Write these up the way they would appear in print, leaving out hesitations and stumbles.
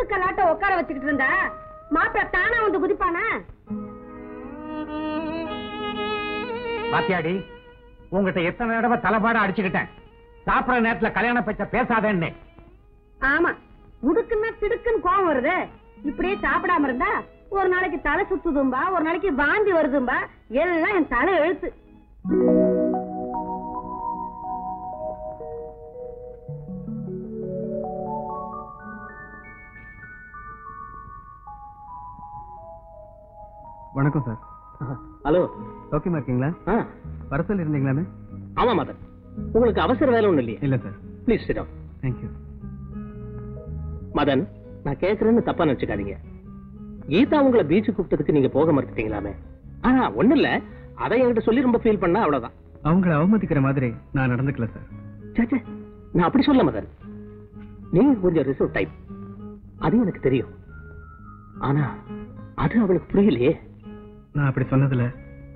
குத்துக்கல்லாட்ட உட்கார வச்சுக்கிட்டு இருந்தா மாப்பிள்ள தானா வந்து குதிப்பானா? பாத்தியாடி, உங்ககிட்ட எத்தனை தடவை தலைபாட அடிச்சுக்கிட்டேன். சாப்பிடுற நேரத்துல கல்யாண பேச்ச பேசாதேன்னு. ஆமா, முடுக்குன்னா திடுக்குன்னு கோவம் வருது. இப்படியே சாப்பிடாம இருந்தா ஒரு நாளைக்கு தலை சுத்துதும்பா, ஒரு நாளைக்கு வாந்தி வருதும்பா. எல்லாம் என் தலை எழுத்து. வணக்கம் சார். ஹலோ, ஓகேமா இருக்கீங்களா? வர சொல்லி இருந்தீங்களான்னு? ஆமா மதன், உங்களுக்கு அவசர வேலை ஒண்ணு இல்லையா? இல்ல sir. Please sit down. Thank you. Madan, நான் கேட்கறேன்னு தப்பா நினைச்சுக்காதீங்க. கீதா உங்களை பீச்சு கூப்பிட்டதுக்கு நீங்க போக மறுத்துட்டீங்களாமே? ஆனா ஒண்ணு இல்ல, அதை என்கிட்ட சொல்லி ரொம்ப ஃபீல் பண்ணா அவ்வளவுதான். அவங்களை அவமதிக்கிற மாதிரி நான் நடந்துக்கல சார். சேச்சே, நான் அப்படி சொல்ல மதன். நீங்க கொஞ்சம் ரிசர்வ் டைப், அது எனக்கு தெரியும். ஆனா அது அவளுக்கு புரியலையே. நான் அப்படி சொன்னதுல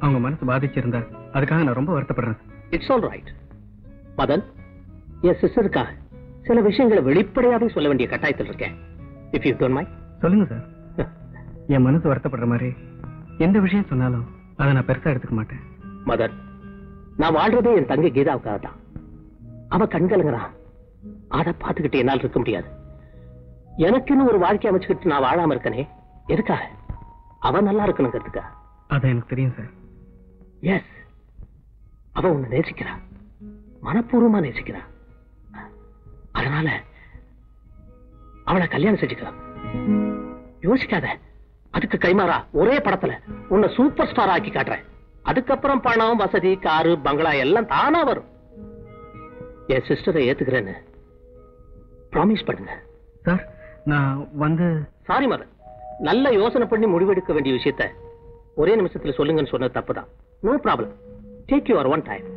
அவங்க மனசு பாதிச்சிருந்தா அதுக்காக நான் ரொம்ப வருத்தப்படுறேன். It's all right Madan. என் சிஸ்டருக்காக சில விஷயங்களை வெளிப்படையாவே சொல்ல வேண்டிய கட்டாயத்தில் இருக்கேன். If you don't mind. சொல்லுங்க சார். என் மனசு வருத்தப்படுற மாதிரி எந்த விஷயம் சொன்னாலும் அதை நான் பெருசா எடுத்துக்க மாட்டேன். மதன், நான் வாழ்றதே என் தங்கை கீதாவுக்காக தான். அவ கண்கலங்கிறா, அதை பார்த்துக்கிட்டு என்னால் இருக்க முடியாது. எனக்குன்னு ஒரு வாழ்க்கை அமைச்சுக்கிட்டு நான் வாழாம இருக்கனே, எதுக்காக? அவ நல்லா இருக்கணுங்கிறதுக்கா? அது எனக்கு தெரியும் சார். எஸ், அவ உன்னை நேசிக்கிறா, மனப்பூர்வமா நேசிக்கிறா. அதனால அவளை கல்யாணம் செஞ்சுக்கலாம். யோசிக்காத. அதுக்கு கைமாறா ஒரே படத்துல உன்னை சூப்பர் ஸ்டார் ஆக்கி காட்டுறேன். அதுக்கப்புறம் பணம், வசதி, காரு, பங்களா எல்லாம் தானா வரும். என் சிஸ்டரை ஏத்துக்கிறேன்னு ப்ராமிஸ் பண்ணுங்க. சார், நான் வந்து... சாரி மதன், நல்ல யோசனை பண்ணி முடிவெடுக்க வேண்டிய விஷயத்த ஒரே நிமிஷத்துல சொல்லுங்கன்னு சொன்னது தப்புதான். No problem, take your own time.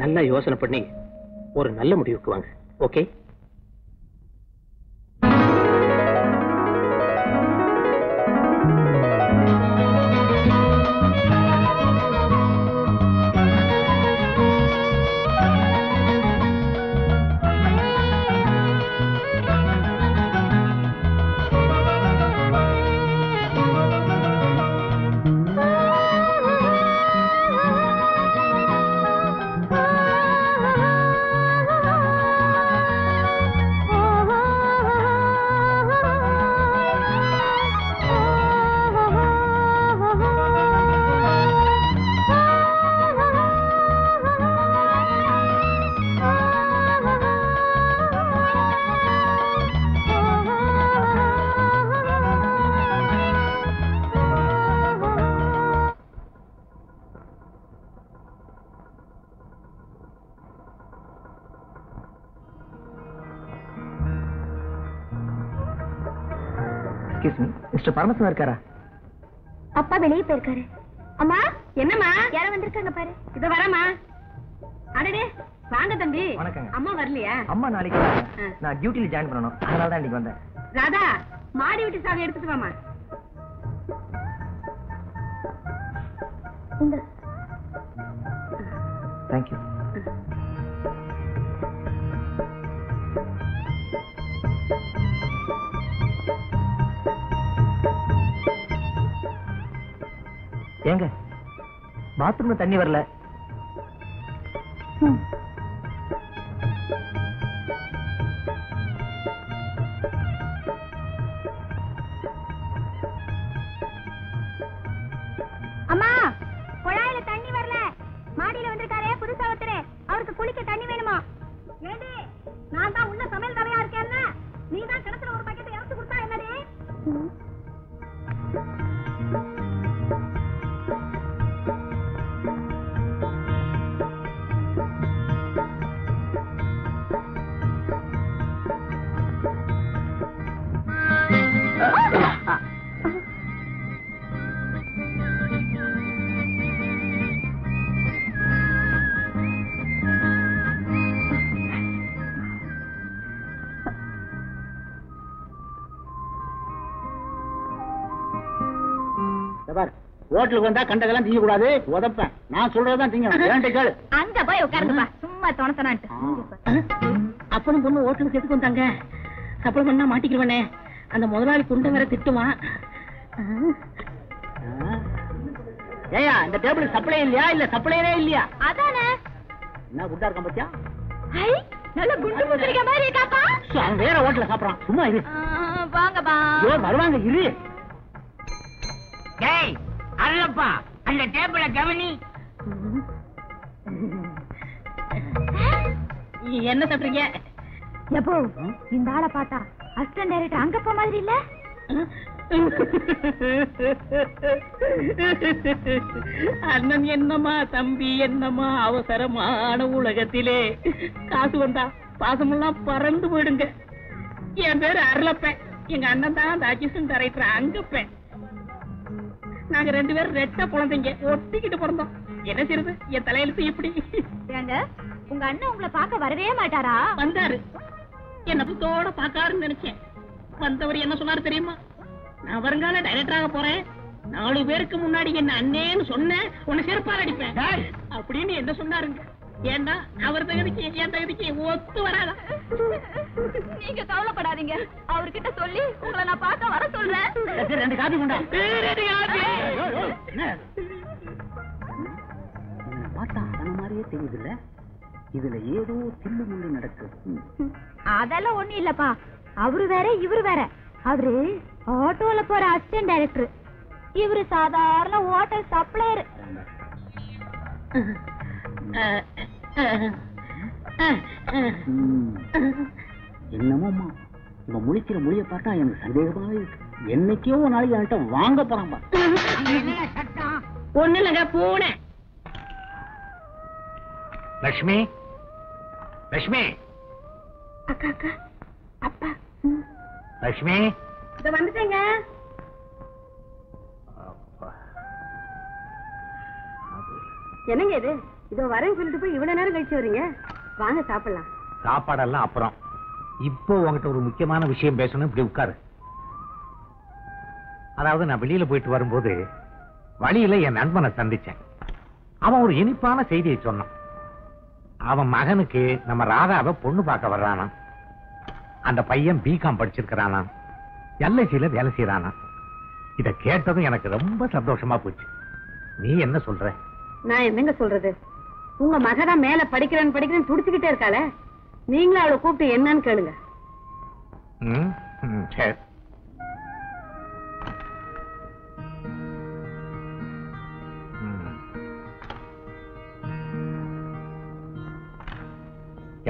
நல்ல யோசனை பண்ணி ஒரு நல்ல முடிவுக்கு வாங்க. ஓகே? மிஸ்டர் பரமசிவம் இருக்காரா? அப்பா வெளியே போயிருக்காரு. அம்மா, என்னம்மா? யார வந்திருக்காங்க பாரு. இத வரமா? அடடே, வாங்க தம்பி. வணக்கங்க. அம்மா வரலையா? அம்மா நாளைக்கு வராங்க. நான் டியூட்டில ஜாயின் பண்ணனும், அதனால தான் இன்னைக்கு வந்தேன். ராதா, மாடி வீட்டு சாவி எடுத்துட்டு வாமா. இந்த தேங்க் யூ. ஏங்க, பாத்ரூம்ல தண்ணி வரல. அம்மா, குழாயில தண்ணி வரல. மாடியில வந்திருக்காரே புதுசா ஒருத்தரு, அவருக்கு குளிக்க தண்ணி வேணுமா? ஏண்டி, நான் தான் உள்ள சமையல் தரையா இருக்கேன்ல, நீ தான் கிணத்துல ஒரு பக்கெட் இறச்சு கொடுத்தா என்னடி? ஹோட்டலுக்கு வந்தா கண்டதெல்லாம் திங்க கூடாது, உதப்பேன். நான் சொல்றதுதான் திங்கணும். ஏன்ட்ட கேளு. அங்க போய் உட்காருங்கப்பா, சும்மா தொணத்தனான்ட்டு. அப்பனும் பொண்ணு ஹோட்டலுக்கு எதுக்கு வந்தாங்க? சப்ளை பண்ணா மாட்டிக்கிறவனே. அந்த முதலாளி குண்டை வேற திட்டுவான். ஏயா இந்த டேபிள் சப்ளை இல்லையா இல்ல சப்ளையரே இல்லையா? அதானே. என்ன குண்டா இருக்கான் பத்தியா? ஐ நல்ல குண்டு குதிரைக்க மாதிரி இருக்காப்பா. அவன் வேற ஹோட்டல்ல சாப்பிடுறான். சும்மா இரு. வாங்கப்பா. ஐயோ வருவாங்க இரு. டேய் அருளப்பா அந்த டேபிள கவனி. என்ன சாப்பிடுறீங்க? எப்போ இந்த ஆளை பார்த்தா அசிஸ்டன்ட் டைரக்டர் அங்கப்பா மாதிரி இல்ல? அண்ணன் என்னமா தம்பி என்னமா அவசரமான உலகத்திலே காசு வந்தா பாசமெல்லாம் பறந்து போயிடுங்க. என் பேரு அருளப்பேன். எங்க அண்ணன் தான் அந்த அசிஸ்டன்ட் டைரக்டர் அங்கப்பேன். நாங்க 2 பேரும் ரெட்ட குழந்தைங்க ஒட்டிக்கிட்டு பிறந்தோம். என்ன செய்யுது என் தலையெழுத்து இப்படி. ஏங்க உங்க அண்ணன் உங்களை பார்க்க வரவே மாட்டாரா? வந்தாரு. என்ன புத்தோட பாக்காருன்னு நினைச்சேன். வந்தவர் என்ன சொன்னாரு தெரியுமா? நான் வருங்கால டைரக்டராக போறேன். 4 பேருக்கு முன்னாடி என்ன அண்ணேன்னு சொன்னேன் உன்னை செருப்பால் அடிப்பேன் அப்படின்னு என்ன சொன்னாருங்க. ஏன்னா அவர் தகுதிக்கு என் தகுதிக்கு ஒத்து வராதா? நீங்க கவலைப்படாதீங்க. அவர்கிட்ட சொல்லி உங்களை நான் பார்க்க வர சொல்றேன். 2 காபி கொண்டா. பார்த்தா அந்த மாதிரியே தெரியுதுல்ல. இதுல ஏதோ தில்லு முள்ளு நடக்குது. அதெல்லாம் ஒண்ணு இல்லப்பா. அவரு வேற இவரு வேற. அவரு ஆட்டோல போற அசிஸ்டன்ட் டைரக்டர். இவரு சாதாரண ஹோட்டல் சப்ளையர். என்னமோமா இவன் முழிக்கிற மொழியை பார்த்தா எனக்கு சந்தேகமாவே இருக்கு. என்னைக்கோ ஒரு நாளைக்கு என்கிட்ட வாங்க போறான். ஒண்ணு இல்லைங்க பூனை. லட்சுமி லட்சுமி அக்கா அக்கா அப்பா. லட்சுமி இத வந்துட்டேங்க. என்னங்க இது? இதோ வரேன்னு சொல்லிட்டு போய் இவ்வளவு நேரம் கழிச்சு வரீங்க. வாங்க சாப்பிடலாம். சாப்பாடெல்லாம் அப்புறம். இப்போ உங்ககிட்ட ஒரு முக்கியமான விஷயம் பேசணும். இப்படி உட்காரு. அதாவது நான் வெளியில போயிட்டு வரும்போது வழியில என் நண்பனை சந்திச்சேன். அவன் ஒரு இனிப்பான செய்தியை சொன்னான். அவன் மகனுக்கு நம்ம ராதாவை பொண்ணு பார்க்க வர்றானா. அந்த பையன் பிகாம் படிச்சிருக்கிறானா. எல்ஐசியில வேலை செய்யறானா. இத கேட்டதும் எனக்கு ரொம்ப சந்தோஷமா போச்சு. நீ என்ன சொல்ற? நான் என்னங்க சொல்றது? உங்க மகதான் மேல படிக்கிறேன்னு துடிச்சுக்கிட்டே இருக்காள. நீங்களும் அவளை கூப்பிட்டு என்னன்னு கேளுங்க. சரி.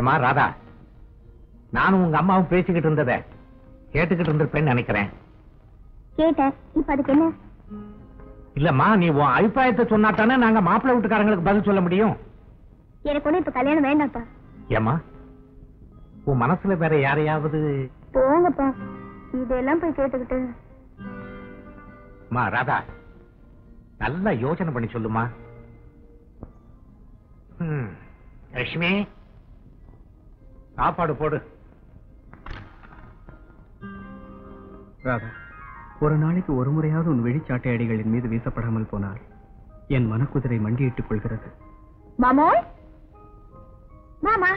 ஏமா ராதா, நானும் உங்க அம்மாவும் பேசிக்கிட்டு இருந்தத கேட்டுக்கிட்டு இருந்திருப்பேன்னு நினைக்கிறேன். கேட்டேன். இப்ப அதுக்கு என்ன? இல்லம்மா, நீ உன் அபிப்பிராயத்தை சொன்னாத்தானே நாங்க மாப்பிள்ளை வீட்டுக்காரங்களுக்கு பதில் சொல்ல முடியும். எனக்கு ஒண்ணு இப்ப கல்யாணம் வேண்டாம்ப்பா. ஏமா, உன் மனசுல வேற யாரையாவது? போங்கப்பா, இதெல்லாம் போய் கேட்டுக்கிட்டு. மா ராதா, நல்லா யோசனை பண்ணி சொல்லுமா. லட்சுமி, சாப்பாடு போடு. ராதா, ஒரு நாளைக்கு ஒரு முறையாவது உன் வெளிச்சாட்டை அடிகளின் மீது வீசப்படாமல் போனால் என் மனக்குதிரை மண்டியிட்டுக் கொள்கிறது. மாமோய், மாமா.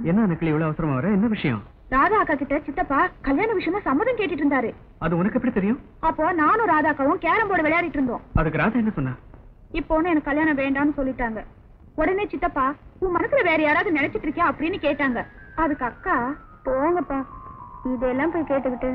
என்ன அனுக்கள் இவ்வளவு அவசரமா வர? என்ன விஷயம்? ராதா அக்கா கிட்ட சித்தப்பா கல்யாண விஷயமா சம்மதம் கேட்டுட்டு இருந்தாரு. அது உனக்கு எப்படி தெரியும்? அப்போ நானும் ராதா அக்காவும் கேரம் போர்டு விளையாடிட்டு இருந்தோம். அதுக்கு ராதா என்ன சொன்னா? இப்போ எனக்கு கல்யாணம் வேண்டாம்னு சொல்லிட்டாங்க. உடனே சித்தப்பா, உன் மனசுல வேற யாராவது நினைச்சிட்டு இருக்கியா அப்படின்னு கேட்டாங்க. அதுக்கு அக்கா, போங்கப்பா, இதெல்லாம் போய் கேட்டுக்கிட்டு.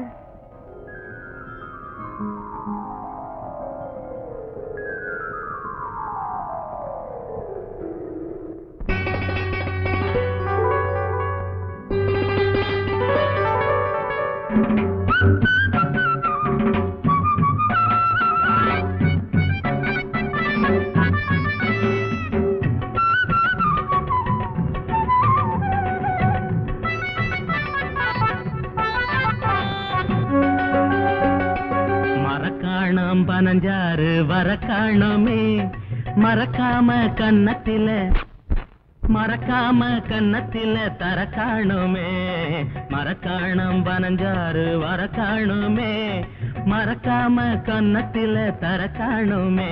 பனஞ்சாறு வர காணோமே, மறக்காம கன்னத்தில தர காணோமே. மறக்காணம் பனஞ்சாறு வர காணோமே, மறக்காம கன்னத்தில தர காணோமே.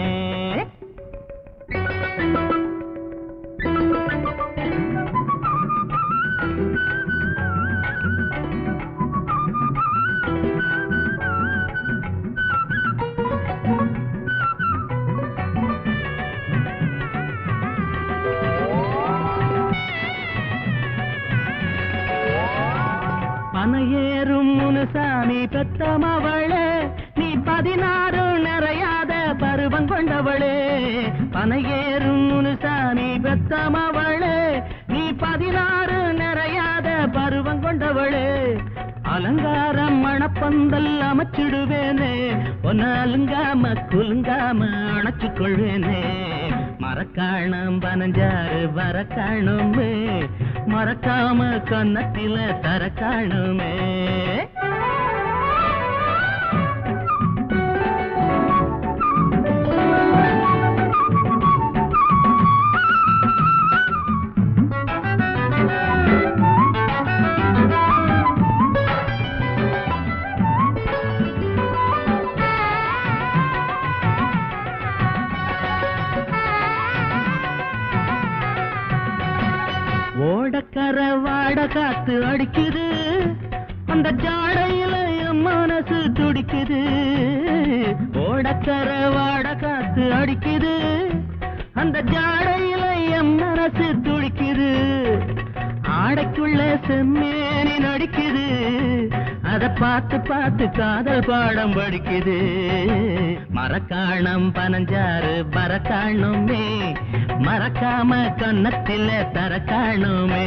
ஏறும் முனுசாமி பெத்தமவளே நீ 16 நிறையாத பருவம் கொண்டவளே பனையேறும் முனுசாமி பெத்தமவளே நீ 16 நிறையாத பருவம் கொண்டவளே அலங்காரம் மணப்பந்தல் அமைச்சிடுவேனே ஒன்ன அலுங்காம குலுங்காம அணைச்சுக் கொள்வேனே மரக்காணம் 15 வரக்காணுமே மறக்காம கன்னத்தில தரக்காணுமே ஓடக்கர வாட காத்து அடிக்குது அந்த ஜாடையில என் மனசு துடிக்குது ஓடக்கர வாட காத்து அடிக்குது அந்த ஜாடையில என் மனசு துடிக்குது ஆடைக்குள்ள செம்மேனி நடிக்குது அத பார்த்து பார்த்து காதல் பாடம் படிக்குது மரக்காணம் 15 வரக்காணுமே மறக்காம கன்னத்தில தரக்காணுமே